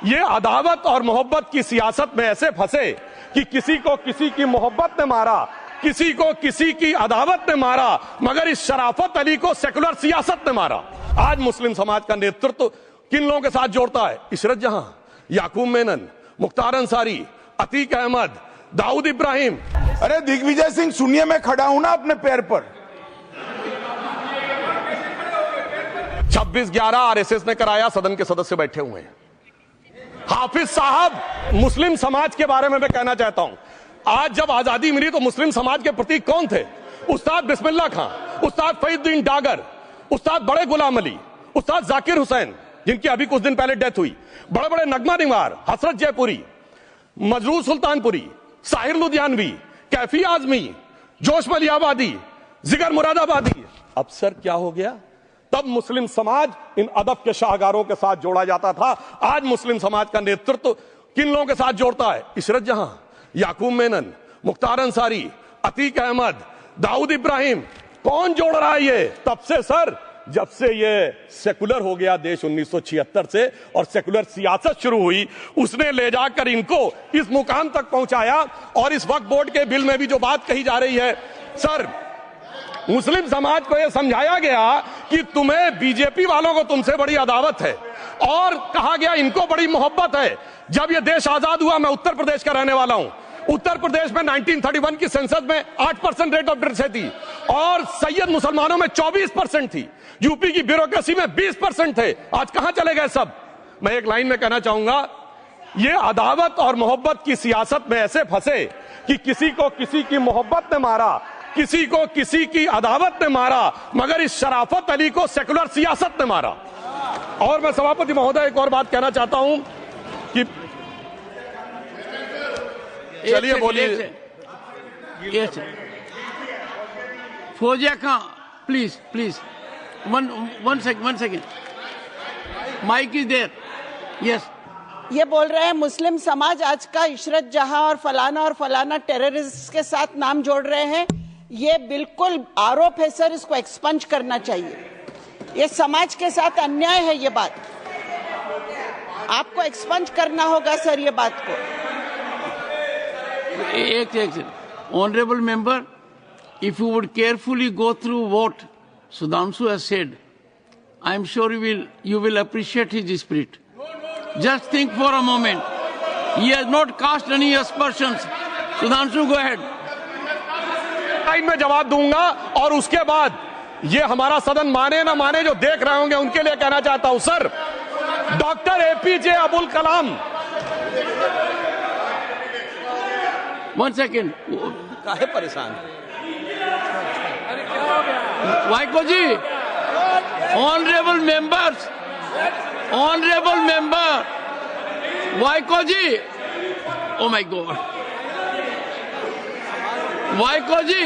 ये अदावत और मोहब्बत की सियासत में ऐसे फंसे कि किसी को किसी की मोहब्बत ने मारा, किसी को किसी की अदावत ने मारा, मगर इस शराफत अली को सेकुलर सियासत ने मारा। आज मुस्लिम समाज का नेतृत्व किन लोगों के साथ जोड़ता है? इशरत जहां, याकूब मेनन, मुख्तार अंसारी, अतीक अहमद, दाऊद इब्राहिम। अरे दिग्विजय सिंह, सुनिए, मैं खड़ा हूं ना अपने पैर पर। 26/11 आरएसएस ने कराया, सदन के सदस्य बैठे हुए हैं। हाफिज साहब, मुस्लिम समाज के बारे में मैं कहना चाहता हूं, आज जब आजादी मिली तो मुस्लिम समाज के प्रतीक कौन थे? उस्ताद बिस्मिल्लाह खां, उस्ताद फरीदुद्दीन डागर, उस्ताद बड़े गुलाम अली, उस्ताद जाकिर हुसैन, जिनकी अभी कुछ दिन पहले डेथ हुई, बड़े बड़े नगमा निवार, हसरत जयपुरी, मजरूर सुल्तानपुरी, साहिर लुधियानवी, कैफी आजमी, जोश मलियाबादी, जिगर मुरादाबादी। अब सर क्या हो गया? तब मुस्लिम समाज इन अदब के शाहकारों के साथ जोड़ा जाता था। आज मुस्लिम समाज का नेतृत्व किन लोगों के साथ जोड़ता है? इशरत जहां, याकूब मेनन, मुख्तार अंसारी, अतीक अहमद, दाऊद इब्राहिम। कौन जोड़ रहा है ये? तब से सर, जब से ये सेकुलर हो गया देश 1976 से और सेकुलर सियासत शुरू हुई, उसने ले जाकर इनको इस मुकाम तक पहुंचाया। और इस वक्फ बोर्ड के बिल में भी जो बात कही जा रही है, सर, मुस्लिम समाज को यह समझाया गया कि तुम्हें बीजेपी वालों को तुमसे बड़ी अदावत है, और कहा गया इनको बड़ी मोहब्बत है। जब यह देश आजाद हुआ, मैं उत्तर प्रदेश का रहने वाला हूं, उत्तर प्रदेश में 1931 की सेंसस में 8% रेट ऑफ डेथ थी और सैयद मुसलमानों में 24% थी। यूपी की ब्यूरोक्रेसी में 20% थे। आज कहां चले गए सब? मैं एक लाइन में कहना चाहूंगा, ये अदावत और मोहब्बत की सियासत में ऐसे फंसे कि किसी को किसी की मोहब्बत ने मारा, किसी को किसी की अदावत ने मारा, मगर इस शराफत अली को सेकुलर सियासत ने मारा। और मैं सभापति महोदय एक और बात कहना चाहता हूं कि चलिए बोलिए। Fauzia Khan, please one second, mic is there. Yes, ये बोल रहे हैं मुस्लिम समाज आज का इशरत जहां और फलाना टेररिस्ट के साथ नाम जोड़ रहे हैं। ये बिल्कुल आरोप है सर, इसको एक्सपंज करना चाहिए। ये समाज के साथ अन्याय है। ये बात आपको एक्सपंज करना होगा सर, ये बात को। एक honourable member, if you would carefully go through what Sudhanshu has said, I am sure you will appreciate his spirit. Just think for a moment. He has not cast any aspersions. Sudhanshu, go ahead. Time में जवाब दूंगा और उसके बाद ये हमारा सदन माने ना माने, जो देख रहे होंगे उनके लिए कहना चाहता हूं, sir, doctor APJ Abdul Kalam. One second. काहे परेशान? Vaiko ji, honourable member, Vaiko ji, oh my God, Vaiko ji,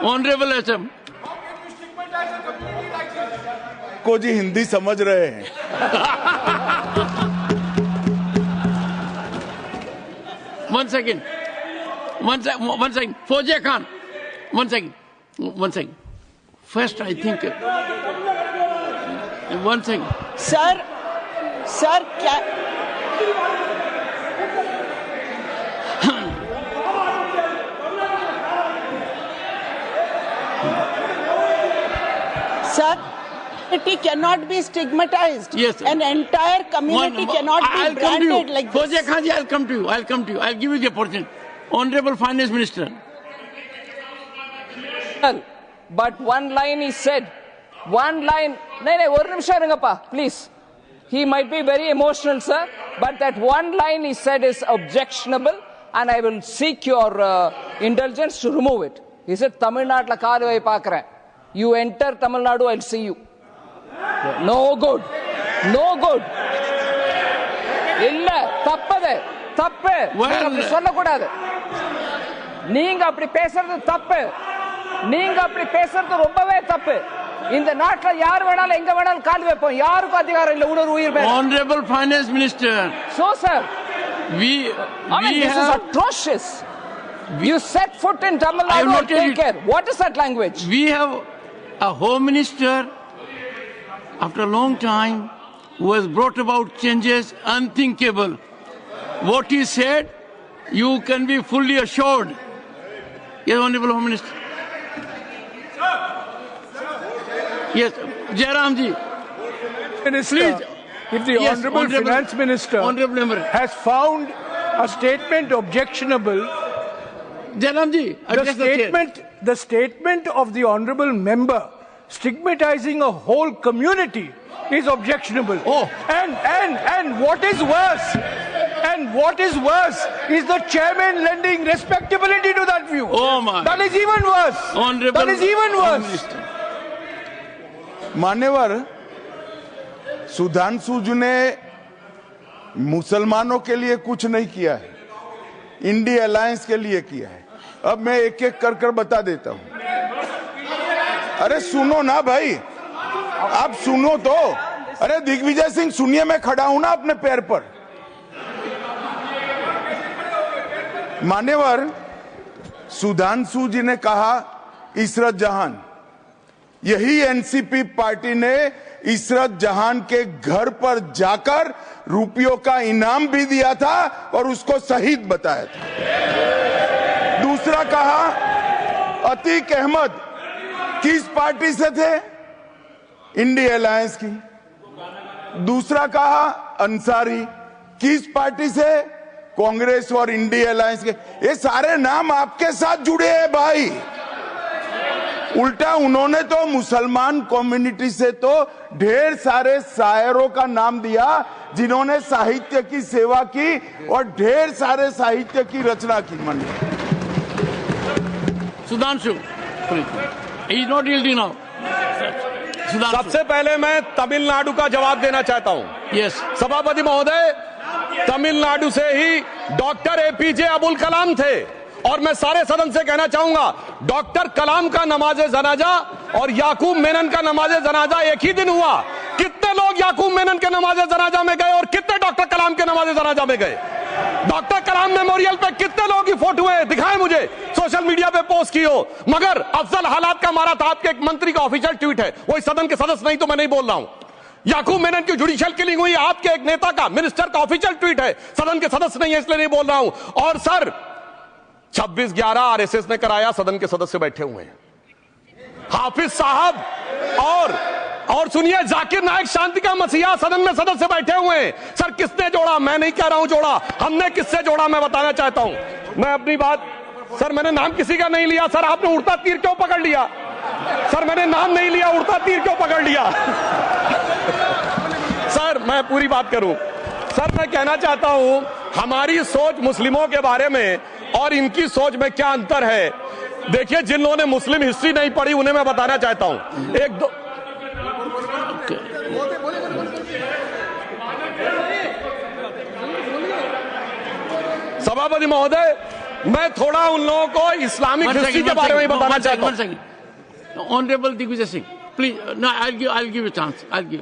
honourable HM को जी हिंदी समझ रहे हैं। One second. Fauziya Khan, one second. First, I think. One second. Sir क्या? Sir, community cannot be stigmatized. Yes. An entire community cannot be branded like this. Fauziya Khan ji, I'll come to you. I'll give you the opportunity. Honorable Finance Minister. But one line is said. One line. No, one nimisham irungappa, please. He might be very emotional, sir. But that one line he said is objectionable, and I will seek your indulgence to remove it. He said, Tamil Nadu la kaal vai paakren. You enter Tamil Nadu, I'll see you. No good. இல்ல, தப்பது. அப்படி சொல்லக்கூடாது. நீங்க அப்படி பேசுறது தப்பு. நீங்க அப்படி பேசுறது ரொம்பவே தப்பு. இந்த நாட்டுல யார் வேணாலும் எங்க வேணாலும் கால் வைப்போம். யாருக்கும் அதிகாரம் இல்ல. உணர்வு உயிர் மேல. Honorable Finance Minister. So sir, This is atrocious. You set foot in Tamil I have Nadu, noted take it. care. What is that language? We have a home minister after a long time who has brought about changes unthinkable. What he said, you can be fully assured. Yes, Honorable Home Minister. Yes, Jairam ji. Minister, Please. if the Yes, Honorable Finance Minister Honorable Member. has found a statement objectionable, Jairam ji, address the chair. the statement of the Honorable Member stigmatizing a whole community is objectionable. Oh. And what is worse, is the chairman lending respectability to that view. Oh my. That is even worse. Honorable That is even Home worse. Minister. मान्यवर, सुधांशु जी ने मुसलमानों के लिए कुछ नहीं किया है, India alliance के लिए किया है। अब मैं एक एक कर कर बता देता हूं। अरे सुनो ना भाई, आप सुनो तो। अरे दिग्विजय सिंह सुनिए, मैं खड़ा हूं ना अपने पैर पर। मान्यवर, सुधांशु जी ने कहा इशरत जहान, यही एनसीपी पार्टी ने इशरत जहान के घर पर जाकर रुपयों का इनाम भी दिया था और उसको शहीद बताया था। दूसरा कहा अतीक अहमद किस पार्टी से थे? इंडिया अलायंस की। दूसरा कहा अंसारी किस पार्टी से? कांग्रेस और इंडिया अलायंस के। ये सारे नाम आपके साथ जुड़े हैं भाई। उल्टा उन्होंने तो मुसलमान कम्युनिटी से तो ढेर सारे शायरों का नाम दिया जिन्होंने साहित्य की सेवा की और ढेर सारे साहित्य की रचना की। मन Sudhanshu, please. He is not yielding now. Sudhanshu. सबसे पहले मैं तमिलनाडु का जवाब देना चाहता हूं। Yes. सभापति महोदय, तमिलनाडु से ही डॉक्टर एपीजे अबुल कलाम थे और मैं सारे सदन से कहना चाहूंगा, डॉक्टर कलाम का नमाज जनाजा और याकूब मेनन का नमाज जनाजा एक ही दिन हुआ। कितने लोग याकूब मेनन के नमाज जनाजा में गए और कितने डॉक्टर कलाम के नमाज जनाजा में गए? डॉक्टर कलाम मेमोरियल पे कितने लोगों की फोटो है? दिखाएं मुझे, सोशल मीडिया पे पोस्ट की हो। मगर अफजल हालात का मारा था, आपके एक मंत्री का ऑफिशियल ट्वीट है, वो इस सदन के सदस्य नहीं तो मैं नहीं बोल रहा हूं। याकूब मेनन की जुडिशियल किलिंग हुई, आपके एक नेता का, मिनिस्टर का ऑफिशियल ट्वीट है, सदन के सदस्य नहीं है इसलिए नहीं बोल रहा हूं। और सर 26/11 आरएसएस ने कराया, सदन के सदस्य बैठे हुए हैं। हाफिज साहब और सुनिए, जाकिर नाइक शांति का मसीहा सदन में सदस्य बैठे हुए हैं। सर किसने जोड़ा? मैं नहीं कह रहा हूं जोड़ा, हमने किससे जोड़ा मैं बताना चाहता हूं। मैं अपनी बात, सर मैंने नाम किसी का नहीं लिया। सर आपने उड़ता तीर क्यों पकड़ लिया? सर मैंने नाम नहीं लिया, उड़ता तीर क्यों पकड़ लिया? सर मैं पूरी बात करूं। सर मैं कहना चाहता हूं, हमारी सोच मुस्लिमों के बारे में और इनकी सोच में क्या अंतर है। देखिए, जिन लोगों ने मुस्लिम हिस्ट्री नहीं पढ़ी उन्हें मैं बताना चाहता हूं। एक दो सभापति महोदय, मैं थोड़ा उन लोगों को इस्लामिक हिस्ट्री के बारे में बताना चाहता हूं। Honorable Digvijay Singh, please. No, I'll give you a chance. I'll give.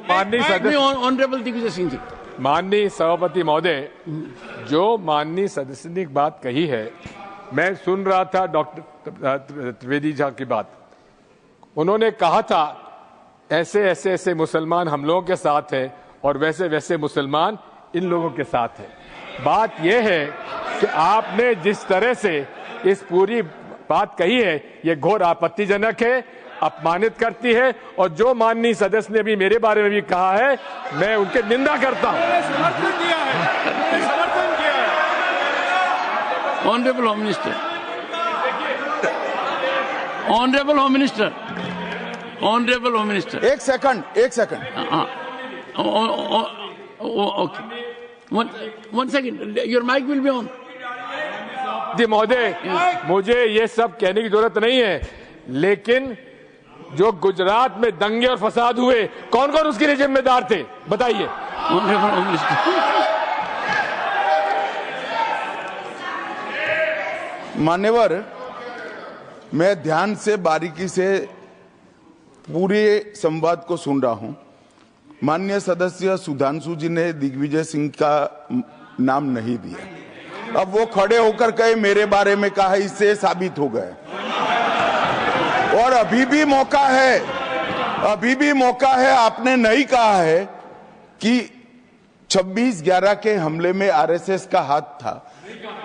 माननीय सदस्य, Honorable Digvijay Singh ji. माननीय सभापति महोदय, जो माननीय सदस्य ने एक बात कही है, मैं सुन रहा था डॉक्टर त्रिवेदी जी की बात। उन्होंने कहा था ऐसे मुसलमान हम लोगों के साथ हैं और वैसे मुसलमान इन लोगों के साथ हैं। बात यह है कि आपने जिस तरह से इस पूरी बात कही है, ये घोर आपत्तिजनक है, अपमानित करती है और जो माननीय सदस्य ने भी मेरे बारे में भी कहा है, मैं उनकी निंदा करता हूं। Honorable Home Minister. Honorable Home Minister. Honorable Home Minister. एक second. Okay. One second. Your mic will be on. जी महोदय, मुझे ये सब कहने की जरूरत नहीं है, लेकिन जो गुजरात में दंगे और फसाद हुए, कौन कौन उसके लिए जिम्मेदार थे बताइए। Honorable Home Minister. मान्यवर, मैं ध्यान से बारीकी से पूरे संवाद को सुन रहा हूं। माननीय सदस्य सुधांशु जी ने दिग्विजय सिंह का नाम नहीं दिया। अब वो खड़े होकर कहे मेरे बारे में कहा, इससे साबित हो गए। और अभी भी मौका है, अभी भी मौका है। आपने नहीं कहा है कि 26/11 के हमले में आरएसएस का हाथ था,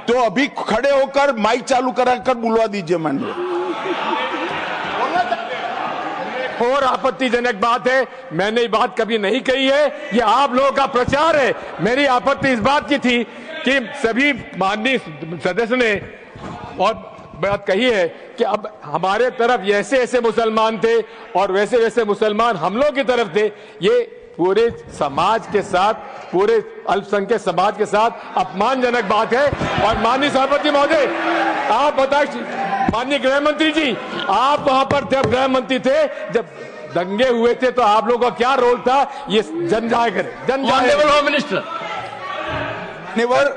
तो अभी खड़े होकर माइक चालू कराकर बुलवा दीजिए माननीय। और आपत्तिजनक बात है, मैंने ये बात कभी नहीं कही है, ये आप लोगों का प्रचार है। मेरी आपत्ति इस बात की थी कि सभी माननीय सदस्य ने और बात कही है कि अब हमारे तरफ ऐसे ऐसे मुसलमान थे और वैसे वैसे मुसलमान हम लोग की तरफ थे। ये पूरे समाज के साथ, पूरे अल्पसंख्यक समाज के साथ अपमानजनक बात है। और माननीय सभापति महोदय, आप बताइए, माननीय गृह मंत्री जी, आप वहां पर थे, गृह मंत्री थे जब दंगे हुए थे, तो आप लोगों का क्या रोल था, ये जन जाहिर करे। जन जाहिर होम मिनिस्टर, नेवर,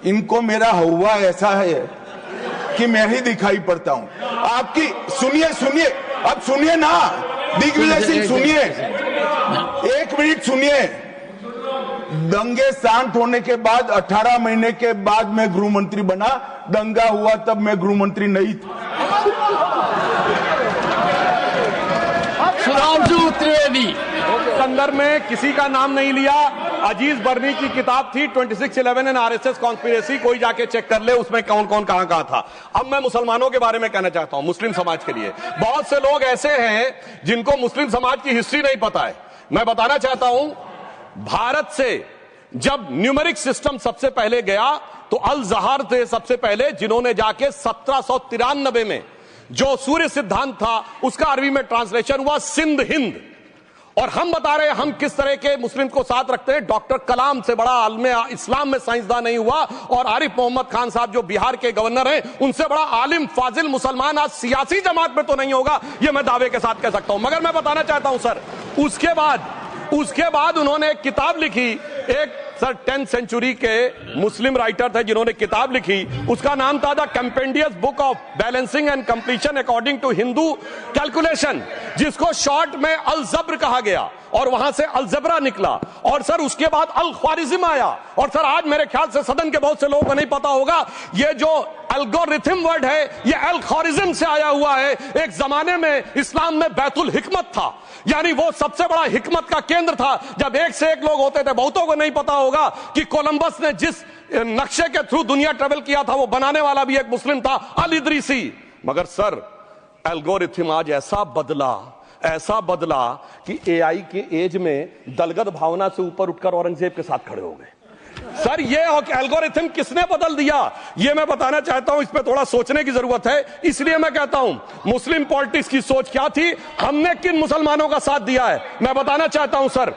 इनको मेरा हुआ ऐसा है कि मैं ही दिखाई पड़ता हूं। आपकी सुनिए, सुनिए, अब सुनिए ना दिग्विजय सिंह, सुनिए, 1 मिनट सुनिए। दंगे शांत होने के बाद 18 महीने के बाद मैं गृह मंत्री बना। दंगा हुआ तब मैं गृह मंत्री नहीं था। सुधांशु त्रिवेदी संदर्भ में किसी का नाम नहीं लिया। अजीज बर्नी की किताब थी 2611 एंड आरएसएस कॉन्स्पिरेसी, कोई जाके चेक कर ले उसमें कौन कौन कहां कहां था। अब मैं मुसलमानों के बारे में कहना चाहता हूं, मुस्लिम समाज के लिए। बहुत से लोग ऐसे हैं जिनको मुस्लिम समाज की हिस्ट्री नहीं पता है। मैं बताना चाहता हूं, भारत से जब न्यूमेरिक सिस्टम सबसे पहले गया तो अल जहार थे सबसे पहले, जिन्होंने जाके 1793 में जो सूर्य सिद्धांत था उसका अरबी में ट्रांसलेशन हुआ सिंध हिंद। और हम बता रहे हैं हम किस तरह के मुस्लिम को साथ रखते हैं। डॉक्टर कलाम से बड़ा आलिम इस्लाम में साइंसदान नहीं हुआ, और आरिफ मोहम्मद खान साहब जो बिहार के गवर्नर हैं उनसे बड़ा आलिम फाजिल मुसलमान आज सियासी जमात में तो नहीं होगा, यह मैं दावे के साथ कह सकता हूं। मगर मैं बताना चाहता हूं सर, उसके बाद उन्होंने एक किताब लिखी, एक सर 10th सेंचुरी के मुस्लिम राइटर थे जिन्होंने किताब लिखी, उसका नाम था the compendious book of balancing and completion according to Hindu calculation, जिसको शॉर्ट में अल जब्र कहा गया, और वहां से अलजबरा निकला। और सर उसके बाद अल ख्वारिज्म आया। और सर आज मेरे ख्याल से सदन के बहुत से लोगों को नहीं पता होगा, ये जो एल्गोरिथम वर्ड है ये अल ख्वारिज्म से आया हुआ है। एक जमाने में इस्लाम में बैतुल हिकमत था, यानी वो सबसे बड़ा हिकमत का केंद्र था। जब एक से एक लोग होते थे, बहुतों को नहीं पता होगा कि कोलंबस ने जिस नक्शे के थ्रू दुनिया ट्रेवल किया था वो बनाने वाला भी एक मुस्लिम था, अल इदरीसी। मगर सर एल्गोरिथम आज ऐसा बदला कि एआई के एज में दलगत भावना से ऊपर उठकर औरंगजेब के साथ खड़े हो गए। सर ये एल्गोरिथम किसने बदल दिया, ये मैं बताना चाहता हूं। इस पे थोड़ा सोचने की जरूरत है। इसलिए मैं कहता हूं मुस्लिम पॉलिटिक्स की सोच क्या थी, हमने किन मुसलमानों का साथ दिया है, मैं बताना चाहता हूं सर।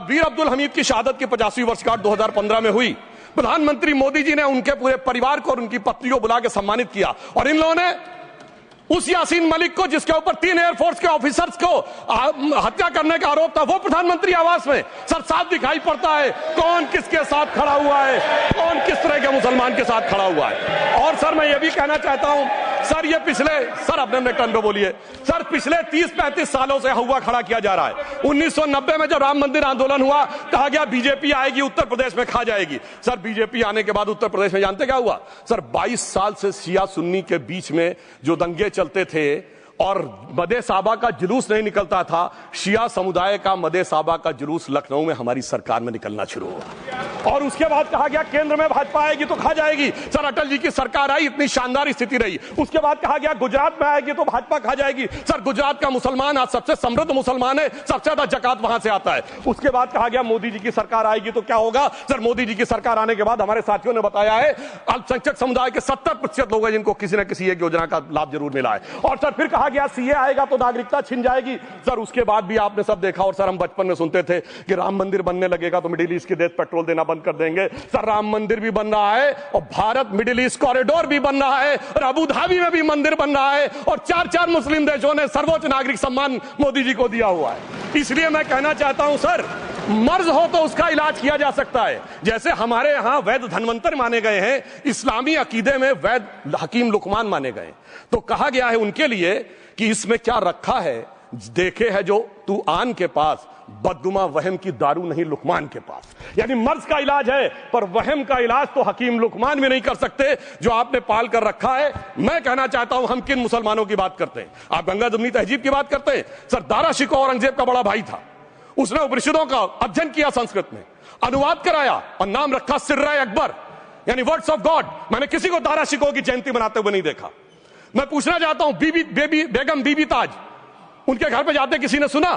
वीर अब्दुल हमीद की शहादत की 50वीं वर्षगांठ 2015 में हुई। प्रधानमंत्री मोदी जी ने उनके पूरे परिवार को और उनकी पत्नी को बुला के सम्मानित किया, और इन लोगों ने उस यासीन मलिक को, जिसके ऊपर 3 एयरफोर्स के ऑफिसर्स को हत्या करने का आरोप था, वो प्रधानमंत्री आवास में। सर साफ दिखाई पड़ता है कौन किसके साथ खड़ा हुआ है, कौन किस तरह के मुसलमान के साथ खड़ा हुआ है। और सर मैं ये भी कहना चाहता हूं सर, ये सर अपने टर्न पे बोलिए सर, पिछले 30-35 सालों से हुआ खड़ा किया जा रहा है। 1990 में जब राम मंदिर आंदोलन हुआ, कहा गया बीजेपी आएगी उत्तर प्रदेश में खा जाएगी। सर बीजेपी आने के बाद उत्तर प्रदेश में जानते क्या हुआ सर, 22 साल से शिया सुन्नी के बीच में जो दंगे चलते थे और मदे साबा का जुलूस नहीं निकलता था, शिया समुदाय का मदे साबा का जुलूस लखनऊ में हमारी सरकार में निकलना शुरू हुआ। और उसके बाद कहा गया केंद्र में भाजपा आएगी तो खा जाएगी। सर अटल जी की सरकार आई, इतनी शानदार स्थिति रही। उसके बाद कहा गया गुजरात में आएगी तो भाजपा खा जाएगी। सर गुजरात का मुसलमान आज सबसे समृद्ध मुसलमान है, सबसे ज्यादा जकात वहां से आता है। उसके बाद कहा गया मोदी जी की सरकार आएगी तो क्या होगा। सर मोदी जी की सरकार आने के बाद हमारे साथियों ने बताया है अल्पसंख्यक समुदाय के 70% लोग हैं जिनको किसी न किसी एक योजना का लाभ जरूर मिला है। और सर फिर कहा गया सीए आएगा तो नागरिकता छिन जाएगी। सर उसके बाद भी आपने सब देखा, और सर हम बचपन में सुनते थे कि राम मंदिर बनने लगेगा तो मिडिल ईस्ट के देश पेट्रोल देना बंद कर देंगे। सर राम मंदिर भी बन रहा है, और भारत मिडिल ईस्ट कॉरिडोर भी बन रहा है, और अबू धाबी में भी मंदिर बन रहा है, और 4 मुस्लिम देशों ने सर्वोच्च नागरिक सम्मान मोदी जी को दिया हुआ है। इसलिए मैं कहना चाहता हूं सर, मर्ज हो तो उसका इलाज किया जा सकता है। जैसे हमारे यहां वैद धन्वंतर माने गए हैं, इस्लामी अकीदे में वैद हकीम लुकमान माने गए, तो कहा गया है उनके लिए कि इसमें क्या रखा है देखे है जो तू आन के पास, बदगुमा वहम की दारू नहीं लुकमान के पास। यानी मर्ज का इलाज है, पर वहम का इलाज तो हकीम लुकमान भी नहीं कर सकते जो आपने पाल कर रखा है। मैं कहना चाहता हूं, हम किन मुसलमानों की बात करते हैं? आप गंगा जमुनी तहजीब की बात करते हैं। सर दारा शिकोह औरंगजेब का बड़ा भाई था, उसने उपनिषदों का अध्ययन किया, संस्कृत में अनुवाद कराया और नाम रखा सिर्रा अकबर, यानी वर्ड्स ऑफ गॉड। मैंने किसी को दारा शिकोह की जयंती मनाते हुए नहीं देखा। मैं पूछना चाहता हूं, बेगम बीबी ताज, उनके घर पे जाते किसी ने सुना?